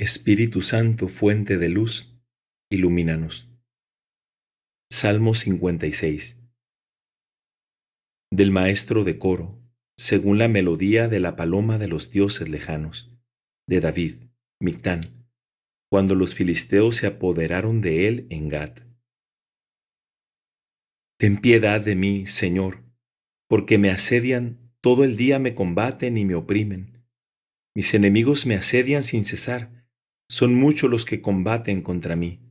Espíritu Santo, fuente de luz, ilumínanos. Salmo 56. Del maestro de coro, según la melodía de la paloma de los dioses lejanos, de David, Mictán, cuando los filisteos se apoderaron de él en Gat. Ten piedad de mí, Señor, porque me asedian, todo el día me combaten y me oprimen. Mis enemigos me asedian sin cesar, son muchos los que combaten contra mí.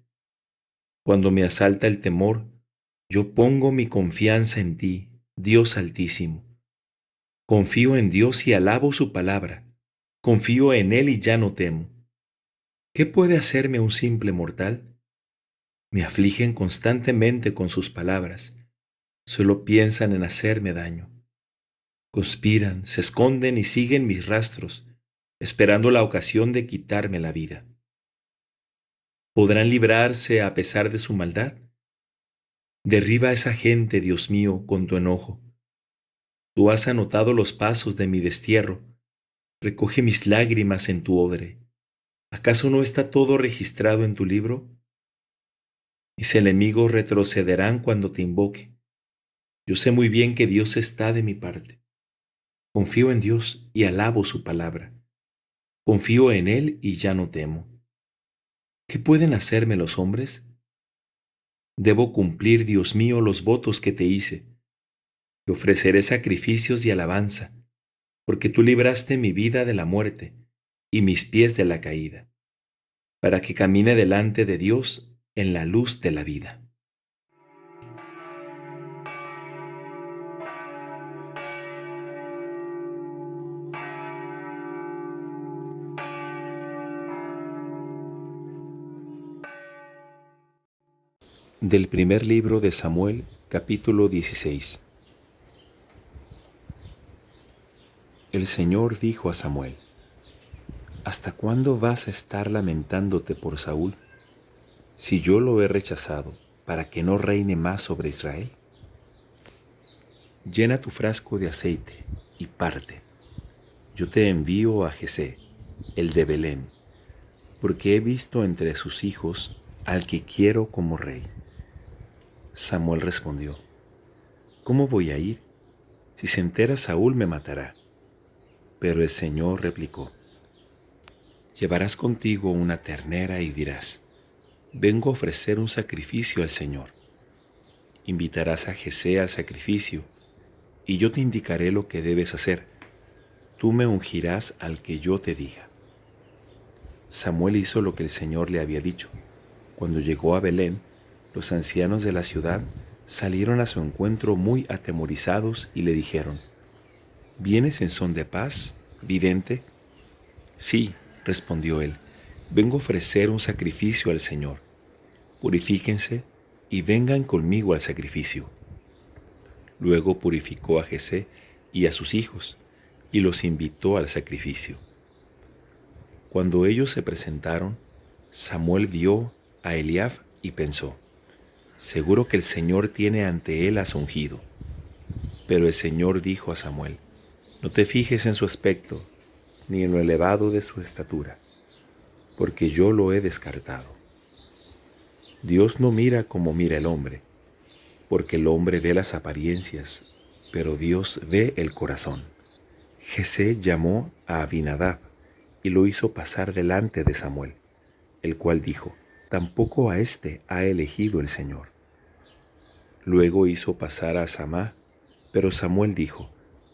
Cuando me asalta el temor, yo pongo mi confianza en ti, Dios Altísimo. Confío en Dios y alabo su palabra. Confío en Él y ya no temo. ¿Qué puede hacerme un simple mortal? Me afligen constantemente con sus palabras. Solo piensan en hacerme daño. Conspiran, se esconden y siguen mis rastros, esperando la ocasión de quitarme la vida. ¿Podrán librarse a pesar de su maldad? Derriba a esa gente, Dios mío, con tu enojo. Tú has anotado los pasos de mi destierro. Recoge mis lágrimas en tu odre. ¿Acaso no está todo registrado en tu libro? Mis enemigos retrocederán cuando te invoque. Yo sé muy bien que Dios está de mi parte. Confío en Dios y alabo su palabra. Confío en Él y ya no temo. ¿Qué pueden hacerme los hombres? Debo cumplir, Dios mío, los votos que te hice. Te ofreceré sacrificios y alabanza, porque tú libraste mi vida de la muerte y mis pies de la caída, para que camine delante de Dios en la luz de la vida. Del primer libro de Samuel, capítulo 16. El Señor dijo a Samuel: ¿Hasta cuándo vas a estar lamentándote por Saúl, si yo lo he rechazado para que no reine más sobre Israel? Llena tu frasco de aceite y parte. Yo te envío a Jesé, el de Belén, porque he visto entre sus hijos al que quiero como rey. Samuel respondió: ¿Cómo voy a ir? Si se entera Saúl me matará. Pero el Señor replicó: Llevarás contigo una ternera y dirás: Vengo a ofrecer un sacrificio al Señor. Invitarás a Jesé al sacrificio, y yo te indicaré lo que debes hacer. Tú me ungirás al que yo te diga. Samuel hizo lo que el Señor le había dicho. Cuando llegó a Belén, los ancianos de la ciudad salieron a su encuentro muy atemorizados y le dijeron: ¿Vienes en son de paz, vidente? Sí, respondió él, vengo a ofrecer un sacrificio al Señor. Purifíquense y vengan conmigo al sacrificio. Luego purificó a Jesé y a sus hijos y los invitó al sacrificio. Cuando ellos se presentaron, Samuel vio a Eliab y pensó: seguro que el Señor tiene ante él a su ungido. Pero el Señor dijo a Samuel: no te fijes en su aspecto, ni en lo elevado de su estatura, porque yo lo he descartado. Dios no mira como mira el hombre, porque el hombre ve las apariencias, pero Dios ve el corazón. Jesé llamó a Abinadab y lo hizo pasar delante de Samuel, el cual dijo: tampoco a éste ha elegido el Señor. Luego hizo pasar a Samá, pero Samuel dijo: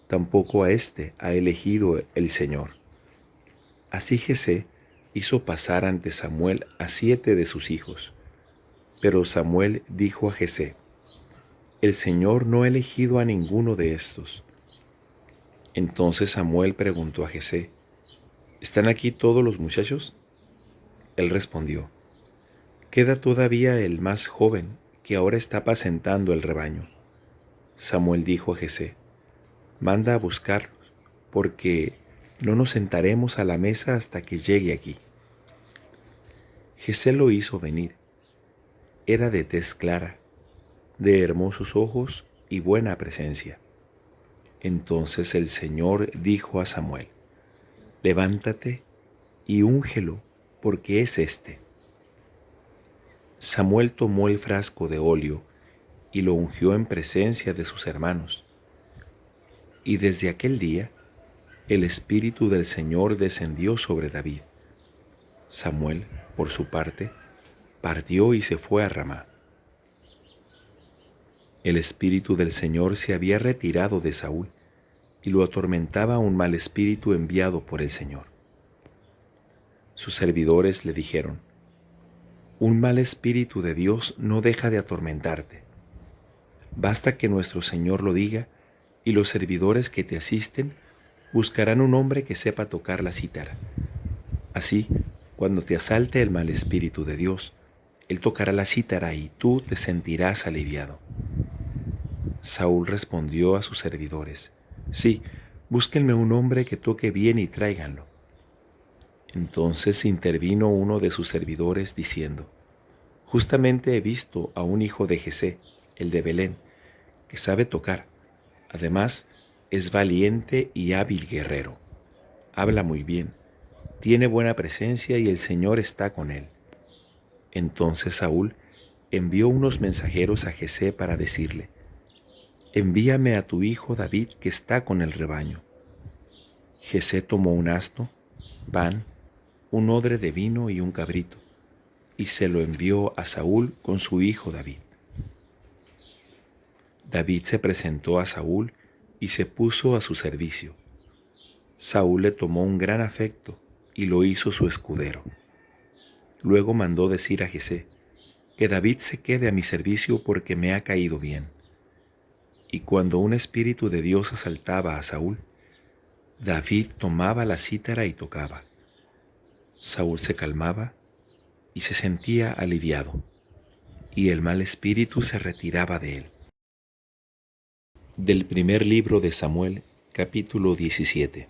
tampoco a éste ha elegido el Señor. Así Jesé hizo pasar ante Samuel a 7 de sus hijos. Pero Samuel dijo a Jesé: el Señor no ha elegido a ninguno de estos. Entonces Samuel preguntó a Jesé: ¿están aquí todos los muchachos? Él respondió: queda todavía el más joven, que ahora está apacentando el rebaño. Samuel dijo a Jesé: manda a buscarlos, porque no nos sentaremos a la mesa hasta que llegue aquí. Jesé lo hizo venir. Era de tez clara, de hermosos ojos y buena presencia. Entonces el Señor dijo a Samuel: levántate y úngelo, porque es este. Samuel tomó el frasco de óleo y lo ungió en presencia de sus hermanos. Y desde aquel día, el Espíritu del Señor descendió sobre David. Samuel, por su parte, partió y se fue a Ramá. El Espíritu del Señor se había retirado de Saúl, y lo atormentaba un mal espíritu enviado por el Señor. Sus servidores le dijeron: un mal espíritu de Dios no deja de atormentarte. Basta que nuestro Señor lo diga, y los servidores que te asisten buscarán un hombre que sepa tocar la cítara. Así, cuando te asalte el mal espíritu de Dios, él tocará la cítara y tú te sentirás aliviado. Saúl respondió a sus servidores: sí, búsquenme un hombre que toque bien y tráiganlo. Entonces intervino uno de sus servidores diciendo: justamente he visto a un hijo de Jesé, el de Belén, que sabe tocar. Además, es valiente y hábil guerrero. Habla muy bien, tiene buena presencia y el Señor está con él. Entonces Saúl envió unos mensajeros a Jesé para decirle: envíame a tu hijo David que está con el rebaño. Jesé tomó un asno, pan, un odre de vino y un cabrito, y se lo envió a Saúl con su hijo David. David se presentó a Saúl y se puso a su servicio. Saúl le tomó un gran afecto y lo hizo su escudero. Luego mandó decir a Jesé: que David se quede a mi servicio porque me ha caído bien. Y cuando un espíritu de Dios asaltaba a Saúl, David tomaba la cítara y tocaba. Saúl se calmaba y se sentía aliviado, y el mal espíritu se retiraba de él. Del primer libro de Samuel, capítulo 17.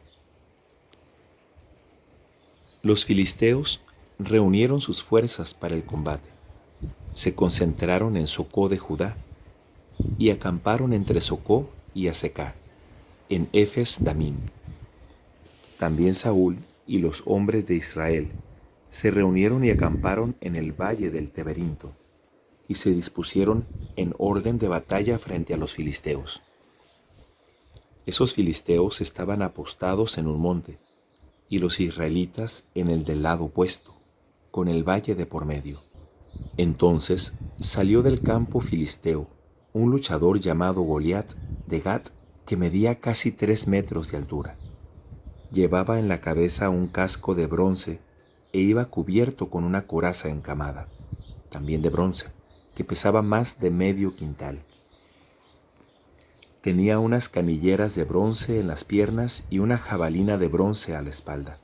Los filisteos reunieron sus fuerzas para el combate. Se concentraron en Socó de Judá y acamparon entre Socó y Azecá, en Efes Damim. También Saúl y los hombres de Israel se reunieron y acamparon en el valle del Teberinto, y se dispusieron en orden de batalla frente a los filisteos. Esos filisteos estaban apostados en un monte, y los israelitas en el del lado opuesto, con el valle de por medio. Entonces salió del campo filisteo un luchador llamado Goliat de Gat, que medía casi 3 metros de altura. Llevaba en la cabeza un casco de bronce e iba cubierto con una coraza encamada, también de bronce, que pesaba más de medio quintal. Tenía unas canilleras de bronce en las piernas y una jabalina de bronce a la espalda.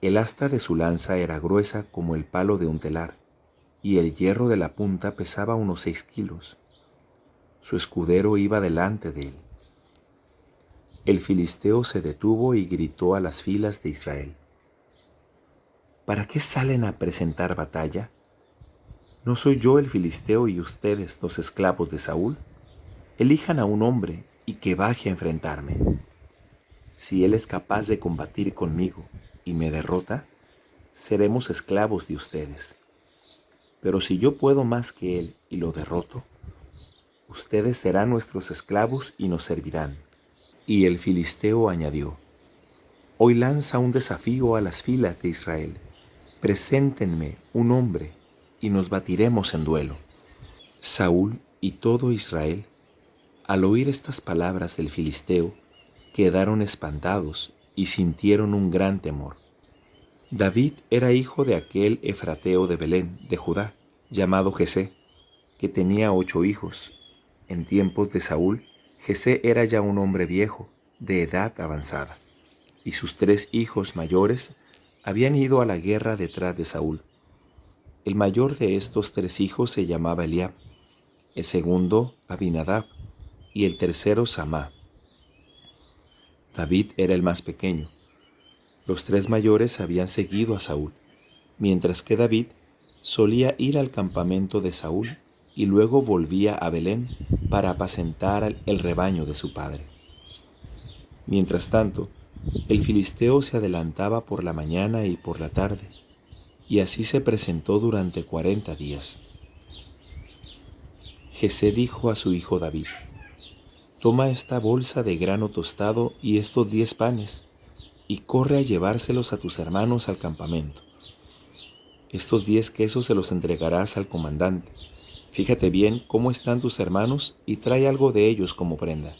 El asta de su lanza era gruesa como el palo de un telar, y el hierro de la punta pesaba unos 6 kilos. Su escudero iba delante de él. El filisteo se detuvo y gritó a las filas de Israel: ¿para qué salen a presentar batalla? ¿No soy yo el filisteo y ustedes los esclavos de Saúl? Elijan a un hombre y que baje a enfrentarme. Si él es capaz de combatir conmigo y me derrota, seremos esclavos de ustedes. Pero si yo puedo más que él y lo derroto, ustedes serán nuestros esclavos y nos servirán. Y el filisteo añadió: hoy lanza un desafío a las filas de Israel. Preséntenme un hombre y nos batiremos en duelo. Saúl y todo Israel, al oír estas palabras del filisteo, quedaron espantados y sintieron un gran temor. David era hijo de aquel efrateo de Belén, de Judá, llamado Jesé, que tenía 8 hijos. En tiempos de Saúl, Jesé era ya un hombre viejo, de edad avanzada, y sus 3 hijos mayores habían ido a la guerra detrás de Saúl. El mayor de estos 3 hijos se llamaba Eliab, el segundo Abinadab, y el tercero Samá. David era el más pequeño. Los 3 mayores habían seguido a Saúl, mientras que David solía ir al campamento de Saúl y luego volvía a Belén para apacentar el rebaño de su padre. Mientras tanto, El filisteo se adelantaba por la mañana y por la tarde, y así se presentó durante 40 días. Jesé dijo a su hijo David: «Toma esta bolsa de grano tostado y estos 10 panes, y corre a llevárselos a tus hermanos al campamento. Estos 10 quesos se los entregarás al comandante. Fíjate bien cómo están tus hermanos y trae algo de ellos como prenda».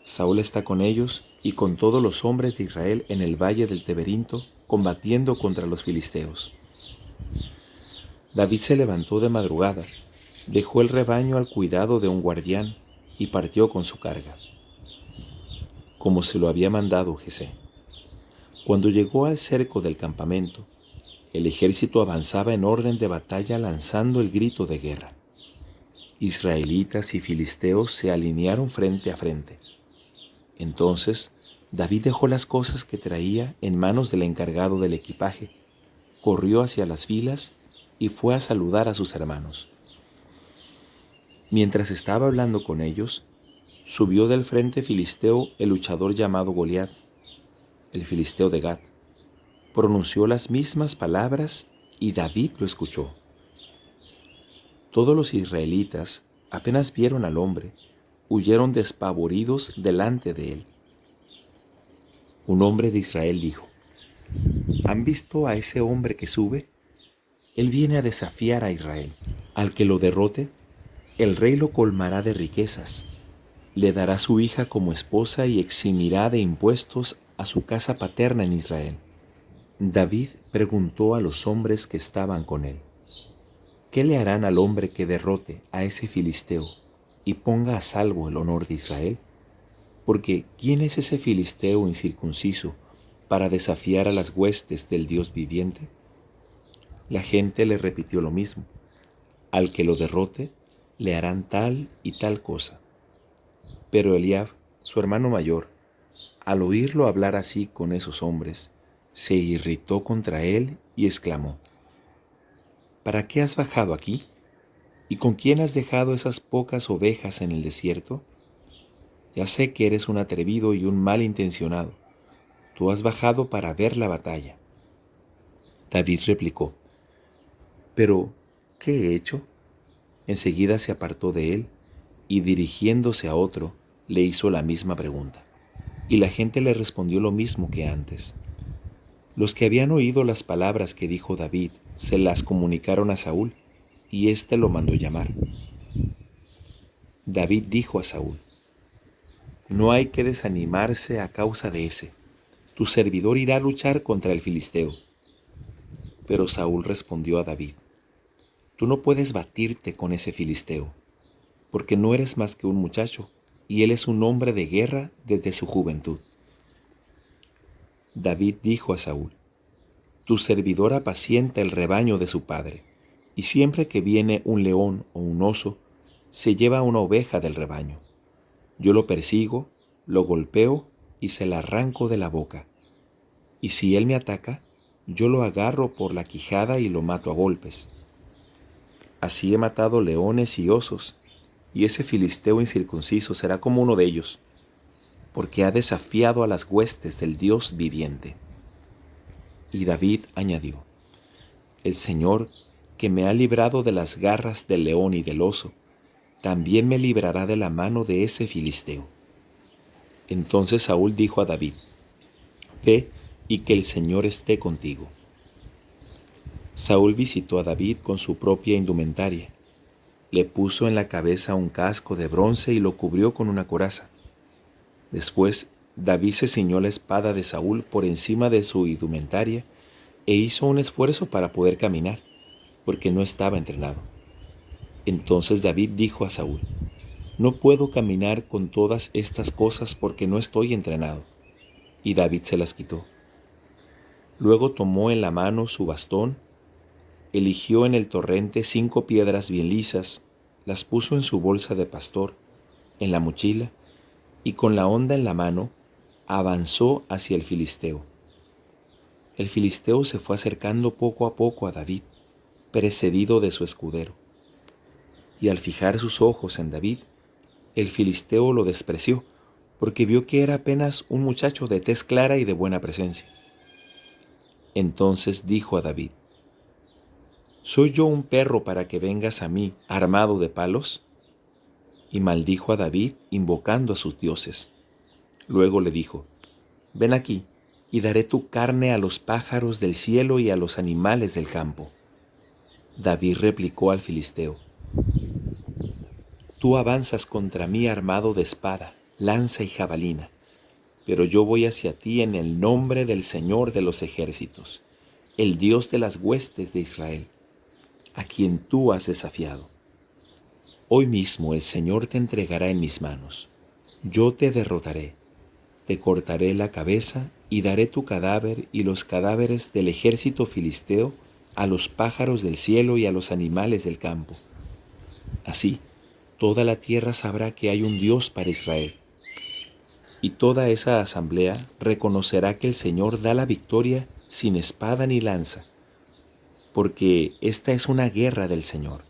Saúl está con ellos y con todos los hombres de Israel en el valle del Teberinto, combatiendo contra los filisteos. David se levantó de madrugada, dejó el rebaño al cuidado de un guardián y partió con su carga, como se lo había mandado Jesé. Cuando llegó al cerco del campamento, el ejército avanzaba en orden de batalla lanzando el grito de guerra. Israelitas y filisteos se alinearon frente a frente. Entonces David dejó las cosas que traía en manos del encargado del equipaje, corrió hacia las filas y fue a saludar a sus hermanos. Mientras estaba hablando con ellos, subió del frente filisteo el luchador llamado Goliat, el filisteo de Gat. Pronunció las mismas palabras y David lo escuchó. Todos los israelitas, apenas vieron al hombre, huyeron despavoridos delante de él. Un hombre de Israel dijo: «¿Han visto a ese hombre que sube? Él viene a desafiar a Israel. Al que lo derrote, el rey lo colmará de riquezas, le dará su hija como esposa y eximirá de impuestos a su casa paterna en Israel». David preguntó a los hombres que estaban con él: «¿Qué le harán al hombre que derrote a ese filisteo y ponga a salvo el honor de Israel? Porque ¿quién es ese filisteo incircunciso para desafiar a las huestes del Dios viviente?». La gente le repitió lo mismo: «Al que lo derrote, le harán tal y tal cosa». Pero Eliab, su hermano mayor, al oírlo hablar así con esos hombres, se irritó contra él y exclamó: «¿Para qué has bajado aquí? ¿Y con quién has dejado esas pocas ovejas en el desierto? Ya sé que eres un atrevido y un malintencionado. Tú has bajado para ver la batalla». David replicó: «¿Pero qué he hecho?». Enseguida se apartó de él y dirigiéndose a otro, le hizo la misma pregunta. Y la gente le respondió lo mismo que antes. Los que habían oído las palabras que dijo David se las comunicaron a Saúl, y éste lo mandó llamar. David dijo a Saúl: «No hay que desanimarse a causa de ese. Tu servidor irá a luchar contra el filisteo». Pero Saúl respondió a David: «Tú no puedes batirte con ese filisteo, porque no eres más que un muchacho, y él es un hombre de guerra desde su juventud». David dijo a Saúl: «Tu servidor apacienta el rebaño de su padre, y siempre que viene un león o un oso, se lleva una oveja del rebaño. Yo lo persigo, lo golpeo y se la arranco de la boca. Y si él me ataca, yo lo agarro por la quijada y lo mato a golpes. Así he matado leones y osos, y ese filisteo incircunciso será como uno de ellos, porque ha desafiado a las huestes del Dios viviente». Y David añadió: «El Señor, que me ha librado de las garras del león y del oso, también me librará de la mano de ese filisteo». Entonces Saúl dijo a David: «Ve y que el Señor esté contigo». Saúl visitó a David con su propia indumentaria. Le puso en la cabeza un casco de bronce y lo cubrió con una coraza. Después David se ciñó la espada de Saúl por encima de su indumentaria e hizo un esfuerzo para poder caminar, porque no estaba entrenado. Entonces David dijo a Saúl: «No puedo caminar con todas estas cosas porque no estoy entrenado». Y David se las quitó. Luego tomó en la mano su bastón, eligió en el torrente 5 piedras bien lisas, las puso en su bolsa de pastor, en la mochila, y con la honda en la mano, avanzó hacia el filisteo. El filisteo se fue acercando poco a poco a David, precedido de su escudero. Y al fijar sus ojos en David, el filisteo lo despreció, porque vio que era apenas un muchacho de tez clara y de buena presencia. Entonces dijo a David: ¿Soy yo un perro para que vengas a mí armado de palos? Y maldijo a David invocando a sus dioses. Luego le dijo: Ven aquí, y daré tu carne a los pájaros del cielo y a los animales del campo. David replicó al filisteo: Tú avanzas contra mí armado de espada, lanza y jabalina, pero yo voy hacia ti en el nombre del Señor de los ejércitos, el Dios de las huestes de Israel, a quien tú has desafiado. Hoy mismo el Señor te entregará en mis manos. Yo te derrotaré, te cortaré la cabeza y daré tu cadáver y los cadáveres del ejército filisteo a los pájaros del cielo y a los animales del campo. Así, toda la tierra sabrá que hay un Dios para Israel. Y toda esa asamblea reconocerá que el Señor da la victoria sin espada ni lanza, porque esta es una guerra del Señor,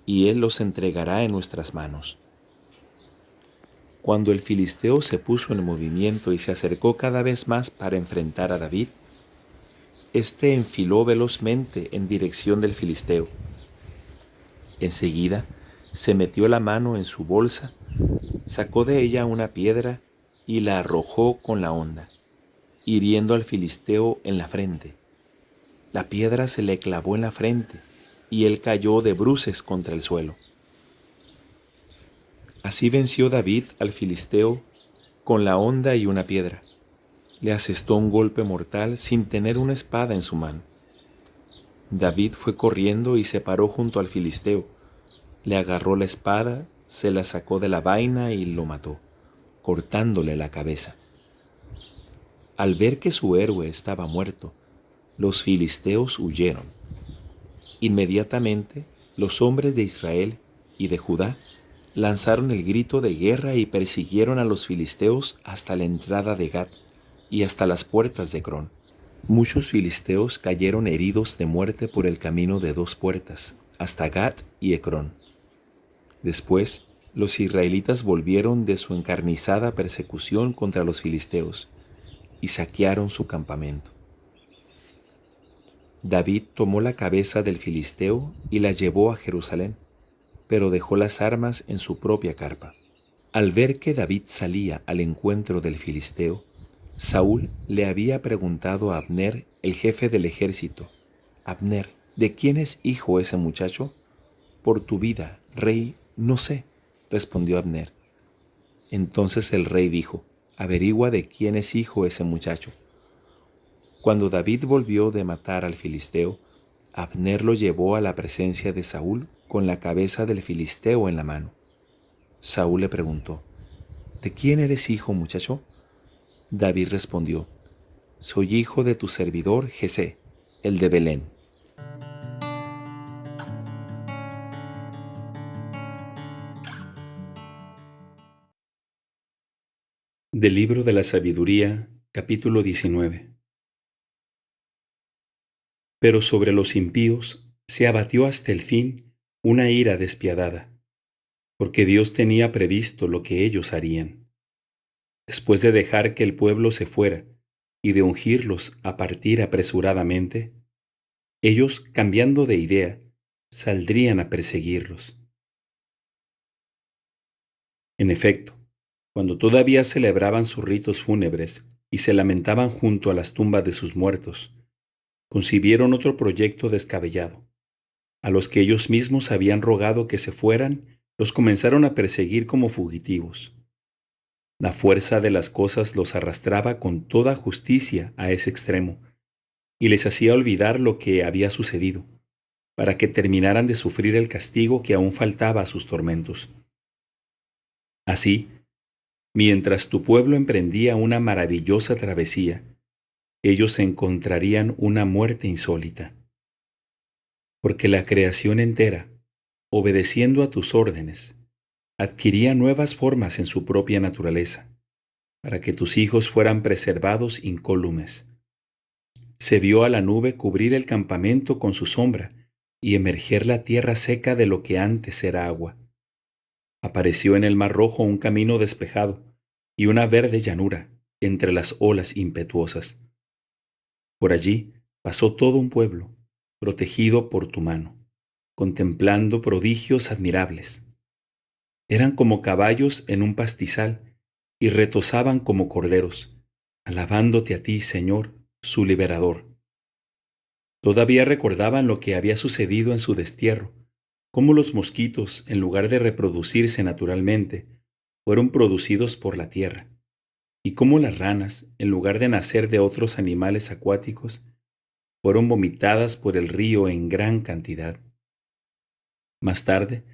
y Él los entregará en nuestras manos. Cuando el filisteo se puso en movimiento y se acercó cada vez más para enfrentar a David, éste enfiló velozmente en dirección del filisteo. Enseguida se metió la mano en su bolsa, sacó de ella una piedra y la arrojó con la honda, hiriendo al filisteo en la frente. La piedra se le clavó en la frente y él cayó de bruces contra el suelo. Así venció David al filisteo con la honda y una piedra. Le asestó un golpe mortal sin tener una espada en su mano. David fue corriendo y se paró junto al filisteo. Le agarró la espada, se la sacó de la vaina y lo mató, cortándole la cabeza. Al ver que su héroe estaba muerto, los filisteos huyeron. Inmediatamente, los hombres de Israel y de Judá lanzaron el grito de guerra y persiguieron a los filisteos hasta la entrada de Gat y hasta las puertas de Ecrón. Muchos filisteos cayeron heridos de muerte por el camino de 2 puertas, hasta Gat y Ecrón. Después, los israelitas volvieron de su encarnizada persecución contra los filisteos y saquearon su campamento. David tomó la cabeza del filisteo y la llevó a Jerusalén, pero dejó las armas en su propia carpa. Al ver que David salía al encuentro del filisteo, Saúl le había preguntado a Abner, el jefe del ejército: Abner, ¿de quién es hijo ese muchacho? Por tu vida, rey, no sé, respondió Abner. Entonces el rey dijo: averigua de quién es hijo ese muchacho. Cuando David volvió de matar al filisteo, Abner lo llevó a la presencia de Saúl con la cabeza del filisteo en la mano. Saúl le preguntó: ¿de quién eres hijo, muchacho? David respondió: soy hijo de tu servidor Jesé, el de Belén. Del libro de la sabiduría, capítulo 19. Pero sobre los impíos se abatió hasta el fin una ira despiadada, porque Dios tenía previsto lo que ellos harían. Después de dejar que el pueblo se fuera y de ungirlos a partir apresuradamente, ellos, cambiando de idea, saldrían a perseguirlos. En efecto, cuando todavía celebraban sus ritos fúnebres y se lamentaban junto a las tumbas de sus muertos, concibieron otro proyecto descabellado. A los que ellos mismos habían rogado que se fueran, los comenzaron a perseguir como fugitivos. La fuerza de las cosas los arrastraba con toda justicia a ese extremo, y les hacía olvidar lo que había sucedido, para que terminaran de sufrir el castigo que aún faltaba a sus tormentos. Así, mientras tu pueblo emprendía una maravillosa travesía, ellos encontrarían una muerte insólita. Porque la creación entera, obedeciendo a tus órdenes, adquiría nuevas formas en su propia naturaleza, para que tus hijos fueran preservados incólumes. Se vio a la nube cubrir el campamento con su sombra y emerger la tierra seca de lo que antes era agua. Apareció en el mar Rojo un camino despejado, y una verde llanura entre las olas impetuosas. Por allí pasó todo un pueblo, protegido por tu mano, contemplando prodigios admirables. Eran como caballos en un pastizal y retozaban como corderos, alabándote a ti, Señor, su liberador. Todavía recordaban lo que había sucedido en su destierro, cómo los mosquitos, en lugar de reproducirse naturalmente, fueron producidos por la tierra, y cómo las ranas, en lugar de nacer de otros animales acuáticos, fueron vomitadas por el río en gran cantidad. Más tarde,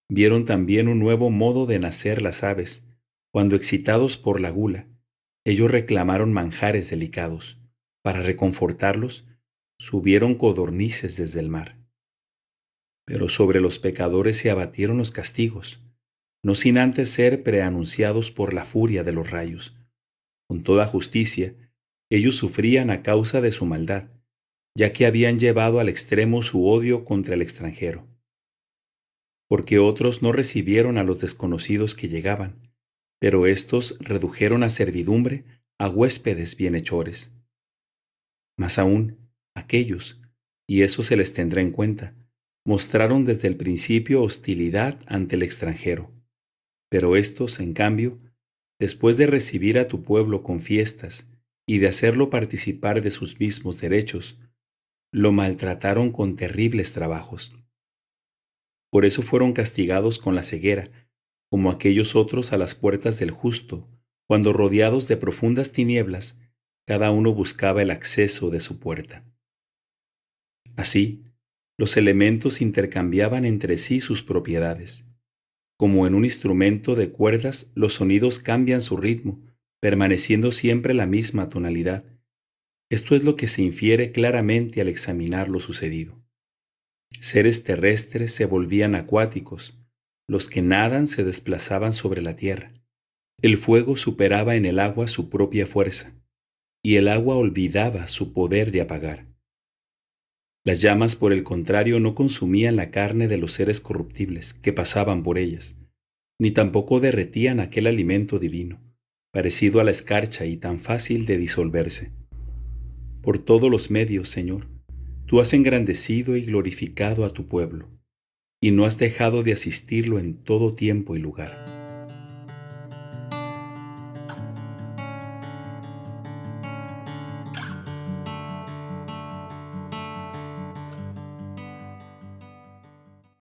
vieron también un nuevo modo de nacer las aves, cuando excitados por la gula, ellos reclamaron manjares delicados. Para reconfortarlos, subieron codornices desde el mar. Pero sobre los pecadores se abatieron los castigos, no sin antes ser preanunciados por la furia de los rayos. Con toda justicia, ellos sufrían a causa de su maldad, ya que habían llevado al extremo su odio contra el extranjero. Porque otros no recibieron a los desconocidos que llegaban, pero éstos redujeron a servidumbre a huéspedes bienhechores. Más aún, aquellos, y eso se les tendrá en cuenta, mostraron desde el principio hostilidad ante el extranjero. Pero éstos, en cambio, después de recibir a tu pueblo con fiestas y de hacerlo participar de sus mismos derechos, lo maltrataron con terribles trabajos. Por eso fueron castigados con la ceguera, como aquellos otros a las puertas del justo, cuando rodeados de profundas tinieblas, cada uno buscaba el acceso de su puerta. Así, los elementos intercambiaban entre sí sus propiedades. Como en un instrumento de cuerdas, los sonidos cambian su ritmo, permaneciendo siempre la misma tonalidad. Esto es lo que se infiere claramente al examinar lo sucedido. Seres terrestres se volvían acuáticos, los que nadan se desplazaban sobre la tierra. El fuego superaba en el agua su propia fuerza, y el agua olvidaba su poder de apagar. Las llamas, por el contrario, no consumían la carne de los seres corruptibles que pasaban por ellas, ni tampoco derretían aquel alimento divino, parecido a la escarcha y tan fácil de disolverse. Por todos los medios, Señor, tú has engrandecido y glorificado a tu pueblo, y no has dejado de asistirlo en todo tiempo y lugar.